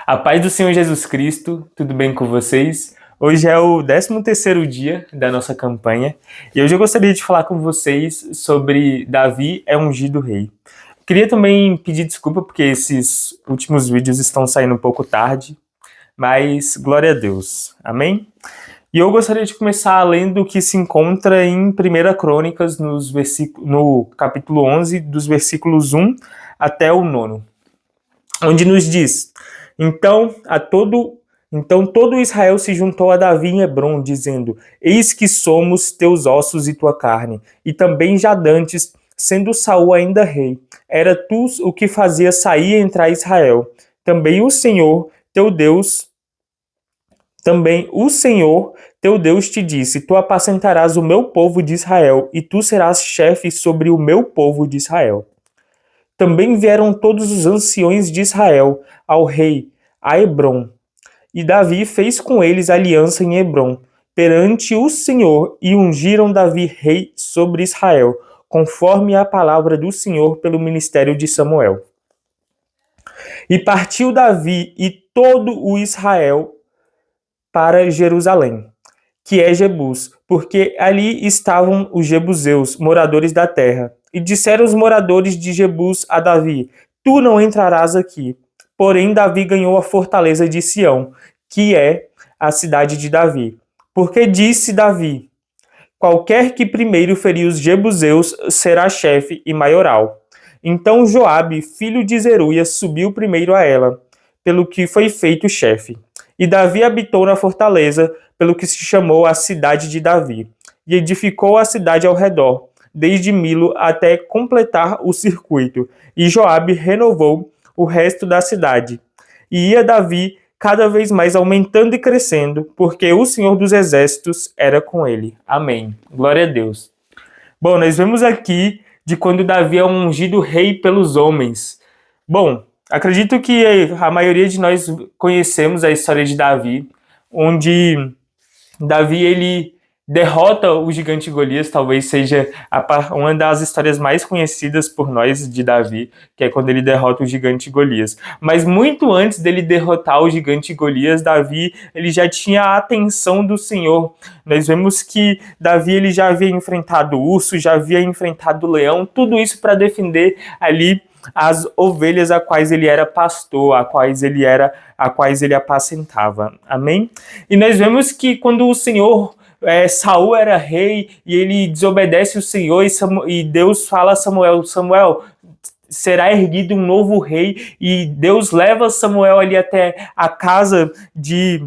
A paz do Senhor Jesus Cristo, tudo bem com vocês? Hoje é o 13º dia da nossa campanha e hoje eu gostaria de falar com vocês sobre Davi é ungido rei. Queria também pedir desculpa porque esses últimos vídeos estão saindo um pouco tarde, mas glória a Deus, amém? E eu gostaria de começar lendo o que se encontra em 1 Crônicas, no capítulo 11, dos versículos 1 até o 9, onde nos diz: Então todo Israel se juntou a Davi em Hebrom, dizendo: Eis que somos teus ossos e tua carne. E também já dantes, sendo Saul ainda rei, era tu o que fazia sair e entrar Israel. Também o Senhor teu Deus te disse: Tu apacentarás o meu povo de Israel, e tu serás chefe sobre o meu povo de Israel. Também vieram todos os anciões de Israel ao rei, a Hebrom. E Davi fez com eles aliança em Hebrom, perante o Senhor, e ungiram Davi rei sobre Israel, conforme a palavra do Senhor pelo ministério de Samuel. E partiu Davi e todo o Israel para Jerusalém, que é Jebus, porque ali estavam os jebuseus, moradores da terra. E disseram os moradores de Jebus a Davi: Tu não entrarás aqui. Porém, Davi ganhou a fortaleza de Sião, que é a cidade de Davi. Porque disse Davi: Qualquer que primeiro ferir os jebuseus será chefe e maioral. Então Joabe, filho de Zeruia, subiu primeiro a ela, pelo que foi feito chefe. E Davi habitou na fortaleza, pelo que se chamou a cidade de Davi, e edificou a cidade ao redor, desde Milo até completar o circuito. E Joabe renovou o resto da cidade. E ia Davi cada vez mais aumentando e crescendo, porque o Senhor dos Exércitos era com ele. Amém. Glória a Deus. Bom, nós vemos aqui de quando Davi é ungido rei pelos homens. Bom, acredito que a maioria de nós conhecemos a história de Davi, onde Davi ele derrota o gigante Golias. Talvez seja uma das histórias mais conhecidas por nós de Davi, que é quando ele derrota o gigante Golias. Mas muito antes dele derrotar o gigante Golias, Davi ele já tinha a atenção do Senhor. Nós vemos que Davi ele já havia enfrentado o urso, já havia enfrentado o leão, tudo isso para defender ali as ovelhas a quais ele era pastor, a quais ele apacentava. Amém? E nós vemos que quando o Senhor Saul era rei e ele desobedece o Senhor e Deus fala a Samuel: Samuel, será erguido um novo rei, e Deus leva Samuel ali até a casa de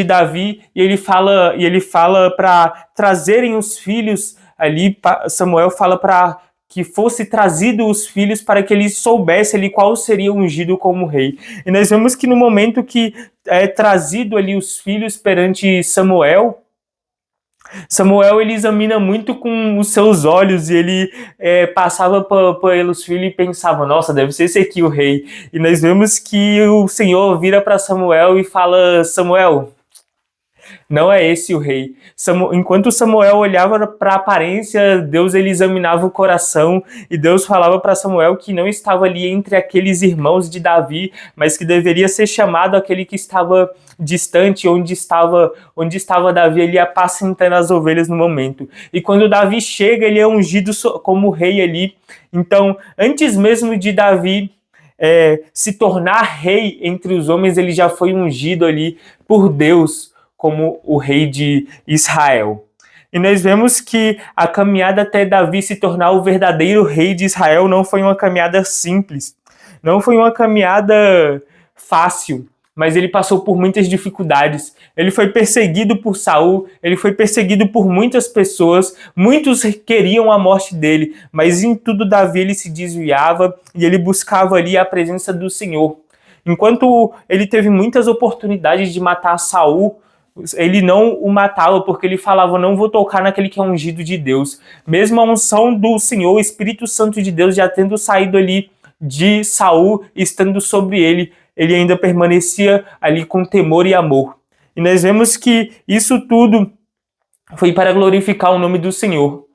Davi, e ele fala para trazerem os filhos ali. Samuel fala para que fosse trazido os filhos para que ele soubesse ali qual seria ungido como rei. E nós vemos que no momento que é trazido ali os filhos perante Samuel ele examina muito com os seus olhos, e ele passava pelos filhos e pensava: nossa, deve ser esse aqui o rei. E nós vemos que o Senhor vira para Samuel e fala: Samuel, não é esse o rei. Enquanto Samuel olhava para a aparência, Deus ele examinava o coração, e Deus falava para Samuel que não estava ali entre aqueles irmãos de Davi, mas que deveria ser chamado aquele que estava distante, onde estava Davi ali apacentando as ovelhas no momento. E quando Davi chega, ele é ungido como rei ali. Então, antes mesmo de Davi se tornar rei entre os homens, ele já foi ungido ali por Deus como o rei de Israel. E nós vemos que a caminhada até Davi se tornar o verdadeiro rei de Israel não foi uma caminhada simples, não foi uma caminhada fácil, mas ele passou por muitas dificuldades. Ele foi perseguido por Saul, ele foi perseguido por muitas pessoas, muitos queriam a morte dele, mas em tudo Davi ele se desviava e ele buscava ali a presença do Senhor. Enquanto ele teve muitas oportunidades de matar Saul, ele não o matava, porque ele falava: não vou tocar naquele que é ungido de Deus. Mesmo a unção do Senhor, o Espírito Santo de Deus já tendo saído ali de Saul, estando sobre ele, ele ainda permanecia ali com temor e amor. E nós vemos que isso tudo foi para glorificar o nome do Senhor.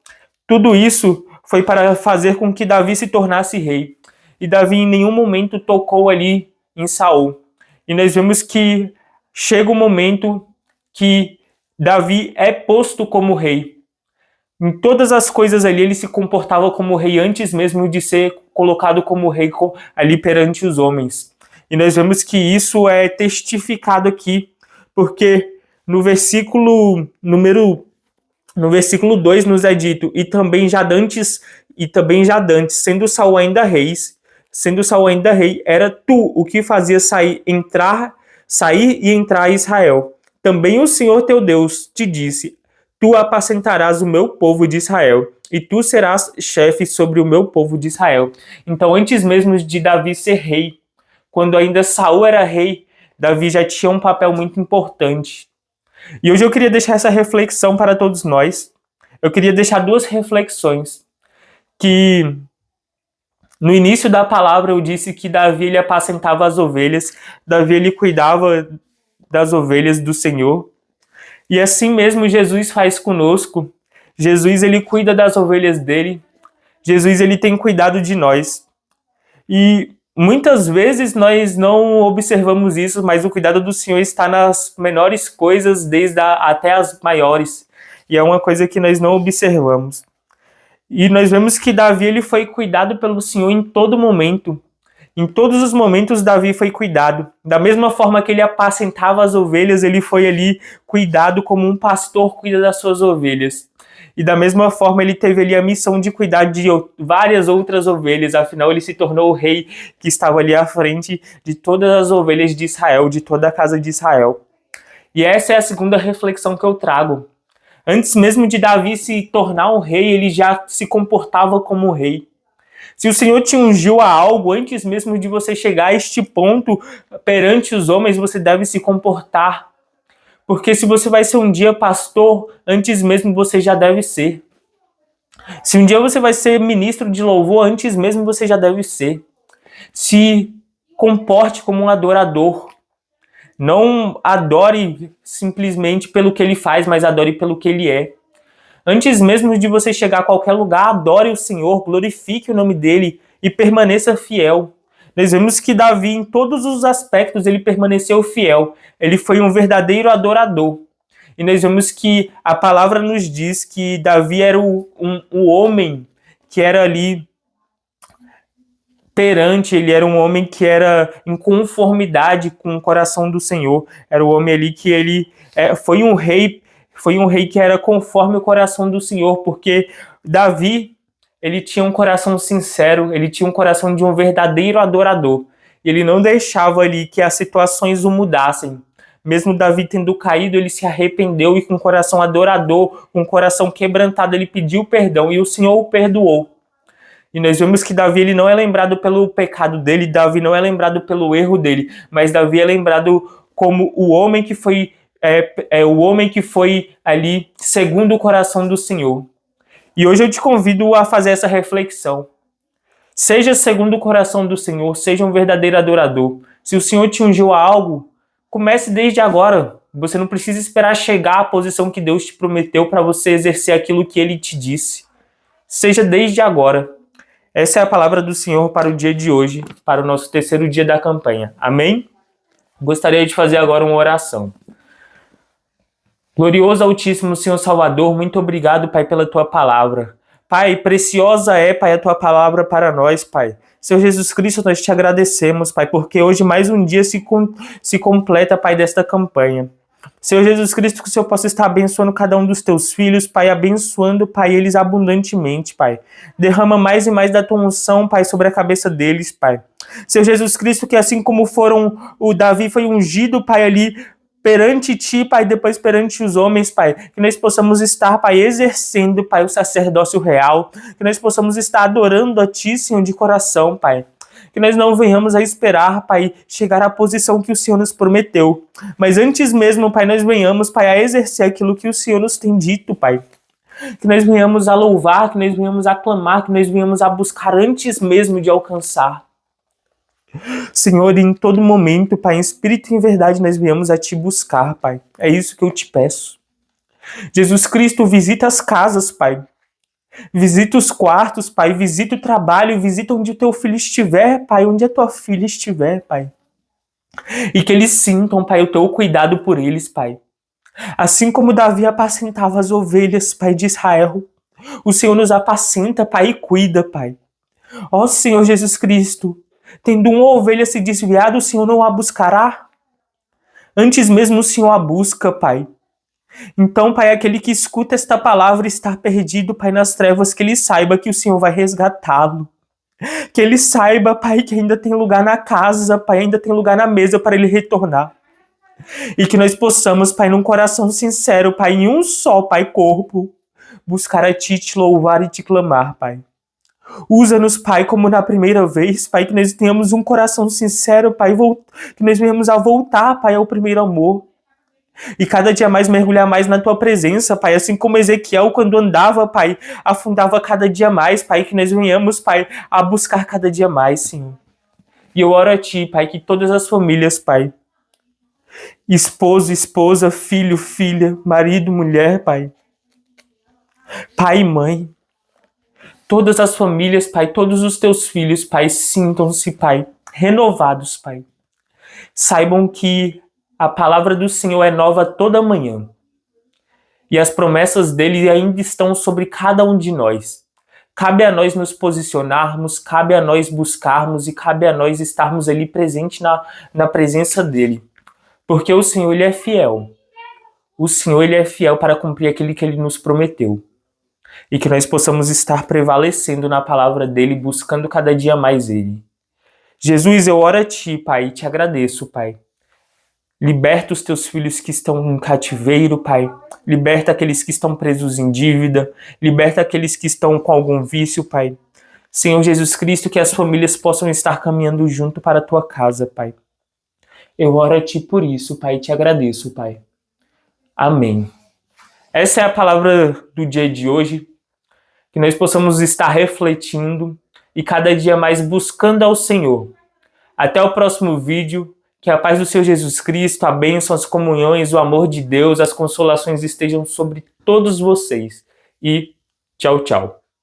Tudo isso foi para fazer com que Davi se tornasse rei. e Davi em nenhum momento tocou ali em Saul. E nós vemos que chega o momento que Davi é posto como rei. Em todas as coisas ali ele se comportava como rei antes mesmo de ser colocado como rei ali perante os homens. E nós vemos que isso é testificado aqui, porque no versículo 2 nos é dito, e também já dantes, sendo Saul ainda rei, era tu o que fazia sair e entrar Israel. Também o Senhor teu Deus te disse: tu apacentarás o meu povo de Israel, e tu serás chefe sobre o meu povo de Israel. Então, antes mesmo de Davi ser rei, quando ainda Saul era rei, Davi já tinha um papel muito importante. E hoje eu queria deixar essa reflexão para todos nós. Eu queria deixar duas reflexões. Que no início da palavra eu disse que Davi ele apacentava as ovelhas, Davi ele cuidava das ovelhas do Senhor. E assim mesmo Jesus faz conosco. Jesus ele cuida das ovelhas dele. Jesus ele tem cuidado de nós. E muitas vezes nós não observamos isso, mas o cuidado do Senhor está nas menores coisas, até as maiores. E é uma coisa que nós não observamos. E nós vemos que Davi ele foi cuidado pelo Senhor em todo momento. Em todos os momentos Davi foi cuidado. Da mesma forma que ele apacentava as ovelhas, ele foi ali cuidado como um pastor cuida das suas ovelhas. E da mesma forma ele teve ali a missão de cuidar de várias outras ovelhas. Afinal, ele se tornou o rei que estava ali à frente de todas as ovelhas de Israel, de toda a casa de Israel. E essa é a segunda reflexão que eu trago. Antes mesmo de Davi se tornar um rei, ele já se comportava como rei. Se o Senhor te ungiu a algo, antes mesmo de você chegar a este ponto perante os homens, você deve se comportar. Porque se você vai ser um dia pastor, antes mesmo você já deve ser. Se um dia você vai ser ministro de louvor, antes mesmo você já deve ser. Se comporte como um adorador. Não adore simplesmente pelo que ele faz, mas adore pelo que ele é. Antes mesmo de você chegar a qualquer lugar, adore o Senhor, glorifique o nome dele e permaneça fiel. Nós vemos que Davi, em todos os aspectos, ele permaneceu fiel. Ele foi um verdadeiro adorador. E nós vemos que a palavra nos diz que Davi era o homem que era ali perante, ele era um homem que era em conformidade com o coração do Senhor. Era o homem ali que ele foi um rei que era conforme o coração do Senhor, porque Davi, ele tinha um coração sincero, ele tinha um coração de um verdadeiro adorador. E ele não deixava ali que as situações o mudassem. Mesmo Davi tendo caído, ele se arrependeu e com o coração adorador, com o coração quebrantado, ele pediu perdão e o Senhor o perdoou. E nós vemos que Davi ele não é lembrado pelo pecado dele, Davi não é lembrado pelo erro dele, mas Davi é lembrado como o homem que foi ali segundo o coração do Senhor. E hoje eu te convido a fazer essa reflexão. Seja segundo o coração do Senhor, seja um verdadeiro adorador. Se o Senhor te ungiu a algo, comece desde agora. Você não precisa esperar chegar à posição que Deus te prometeu para você exercer aquilo que Ele te disse. Seja desde agora. Essa é a palavra do Senhor para o dia de hoje, para o nosso terceiro dia da campanha. Amém? Gostaria de fazer agora uma oração. Glorioso Altíssimo Senhor Salvador, muito obrigado, Pai, pela Tua palavra. Pai, preciosa é, Pai, a Tua palavra para nós, Pai. Senhor Jesus Cristo, nós te agradecemos, Pai, porque hoje mais um dia se completa, Pai, desta campanha. Senhor Jesus Cristo, que o Senhor possa estar abençoando cada um dos Teus filhos, Pai, abençoando, Pai, eles abundantemente, Pai. Derrama mais e mais da Tua unção, Pai, sobre a cabeça deles, Pai. Senhor Jesus Cristo, que assim como o Davi foi ungido, Pai, ali perante Ti, Pai, depois perante os homens, Pai, que nós possamos estar, Pai, exercendo, Pai, o sacerdócio real, que nós possamos estar adorando a Ti, Senhor, de coração, Pai. Que nós não venhamos a esperar, Pai, chegar à posição que o Senhor nos prometeu. Mas antes mesmo, Pai, nós venhamos, Pai, a exercer aquilo que o Senhor nos tem dito, Pai. Que nós venhamos a louvar, que nós venhamos a clamar, que nós venhamos a buscar antes mesmo de alcançar. Senhor, em todo momento, Pai, em espírito e em verdade, nós venhamos a Te buscar, Pai. É isso que eu te peço. Jesus Cristo, visita as casas, Pai. Visita os quartos, Pai, visita o trabalho, visita onde o teu filho estiver, Pai, onde a tua filha estiver, Pai. E que eles sintam, Pai, o teu cuidado por eles, Pai. Assim como Davi apacentava as ovelhas, Pai, de Israel, o Senhor nos apacenta, Pai, e cuida, Pai. Ó Senhor Jesus Cristo, tendo uma ovelha se desviado, o Senhor não a buscará? Antes mesmo o Senhor a busca, Pai. Então, Pai, aquele que escuta esta palavra está perdido, Pai, nas trevas, que ele saiba que o Senhor vai resgatá-lo. Que ele saiba, Pai, que ainda tem lugar na casa, Pai, ainda tem lugar na mesa para ele retornar. E que nós possamos, Pai, num coração sincero, Pai, em um só, Pai, corpo, buscar a Ti, te louvar e te clamar, Pai. Usa-nos, Pai, como na primeira vez, Pai, que nós tenhamos um coração sincero, Pai, que nós venhamos a voltar, Pai, ao primeiro amor. E cada dia mais mergulhar mais na Tua presença, Pai, assim como Ezequiel, quando andava, Pai, afundava cada dia mais, Pai, que nós venhamos, Pai, a buscar cada dia mais, Senhor. E eu oro a Ti, Pai, que todas as famílias, Pai, esposo, esposa, filho, filha, marido, mulher, Pai, pai e mãe, todas as famílias, Pai, todos os Teus filhos, Pai, sintam-se, Pai, renovados, Pai. Saibam que a palavra do Senhor é nova toda manhã. E as promessas dele ainda estão sobre cada um de nós. Cabe a nós nos posicionarmos, cabe a nós buscarmos e cabe a nós estarmos ali presente na presença dele. Porque o Senhor, ele é fiel. O Senhor, ele é fiel para cumprir aquilo que ele nos prometeu. E que nós possamos estar prevalecendo na palavra dele, buscando cada dia mais ele. Jesus, eu oro a Ti, Pai, e te agradeço, Pai. Liberta os Teus filhos que estão em cativeiro, Pai. Liberta aqueles que estão presos em dívida. Liberta aqueles que estão com algum vício, Pai. Senhor Jesus Cristo, que as famílias possam estar caminhando junto para a Tua casa, Pai. Eu oro a Ti por isso, Pai, e te agradeço, Pai. Amém. Essa é a palavra do dia de hoje. Que nós possamos estar refletindo e cada dia mais buscando ao Senhor. Até o próximo vídeo. Que a paz do Senhor Jesus Cristo, a bênção, as comunhões, o amor de Deus, as consolações estejam sobre todos vocês. E tchau, tchau.